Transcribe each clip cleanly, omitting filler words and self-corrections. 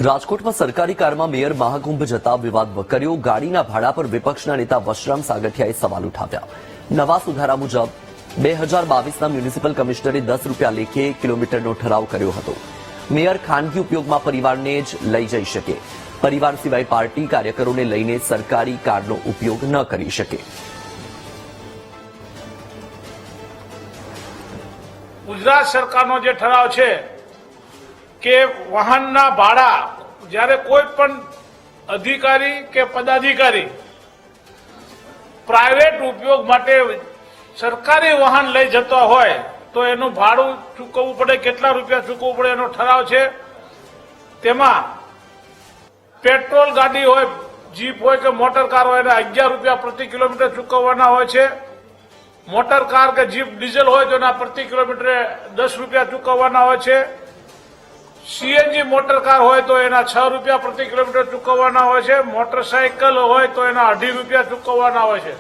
રાજકોટમાં સરકારી કારમાં મેયર મહાકુંભ જતા વિવાદ વકર્યો। ગાડીના ભાડા પર વિપક્ષના નેતા વશરામ સાગઠિયાએ સવાલ ઉઠાવ્યા। નવા સુધારા મુજબ 2022ના મ્યુનિસિપલ કમિશનરે 10 રૂપિયા લેખે કિલોમીટરનો ઠરાવ કર્યો હતો। મેયર ખાનગી ઉપયોગમાં પરિવારને જ લઈ જઈ શકે, પરિવાર સિવાય પાર્ટી કાર્યકરોને લઈને સરકારી કારનો ઉપયોગ ન કરી શકે। ગુજરાત સરકારનો જે ઠરાવ છે કે વાહનના ભાડા જ્યારે કોઈ પણ અધિકારી કે પદાધિકારી પ્રાઇવેટ ઉપયોગ માટે સરકારી વાહન લઈ જતો હોય તો એનું ભાડું ચૂકવવું પડે, કેટલા રૂપિયા ચૂકવવું પડે એનો ઠરાવ છે। તેમાં પેટ્રોલ ગાડી હોય, જીપ હોય કે મોટર કાર હોય એને 11 રૂપિયા પ્રતિ કિલોમીટર ચૂકવવાના હોય છે। મોટર કાર કે જીપ ડીઝલ હોય તો એના પ્રતિ કિલોમીટરે 10 રૂપિયા ચૂકવવાના હોય છે। સીએનજી મોટર કાર હોય તો એના 6 રૂપિયા પ્રતિ કિલોમીટર ચૂકવવાના હોય છે। મોટરસાયકલ હોય તો એના 2.5 રૂપિયા ચૂકવવાના હોય છે।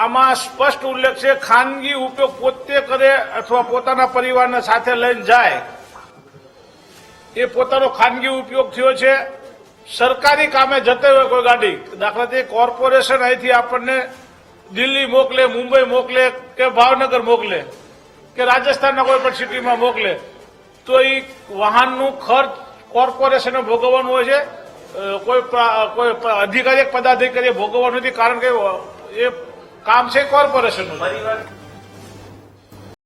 આમાં સ્પષ્ટ ઉલ્લેખ છે ખાનગી ઉપયોગ પોતે કરે અથવા પોતાના પરિવારને સાથે લઈને જાય એ પોતાનો ખાનગી ઉપયોગ થયો છે। સરકારી કામે જતે હોય કોઈ ગાડી, દાખલા તરીકે કોર્પોરેશન અહીંથી આપણને દિલ્હી મોકલે, મુંબઈ મોકલે કે ભાવનગર મોકલે કે રાજસ્થાનના કોઈ પણ સિટીમાં મોકલે તો એ વાહનનું ખર્ચ કોર્પોરેશને ભોગવવાનું હોય છે। કોઈ અધિકારી પદાધિકારીએ ભોગવવાનું નથી, કારણ કે એ કામ છે કોર્પોરેશનનું।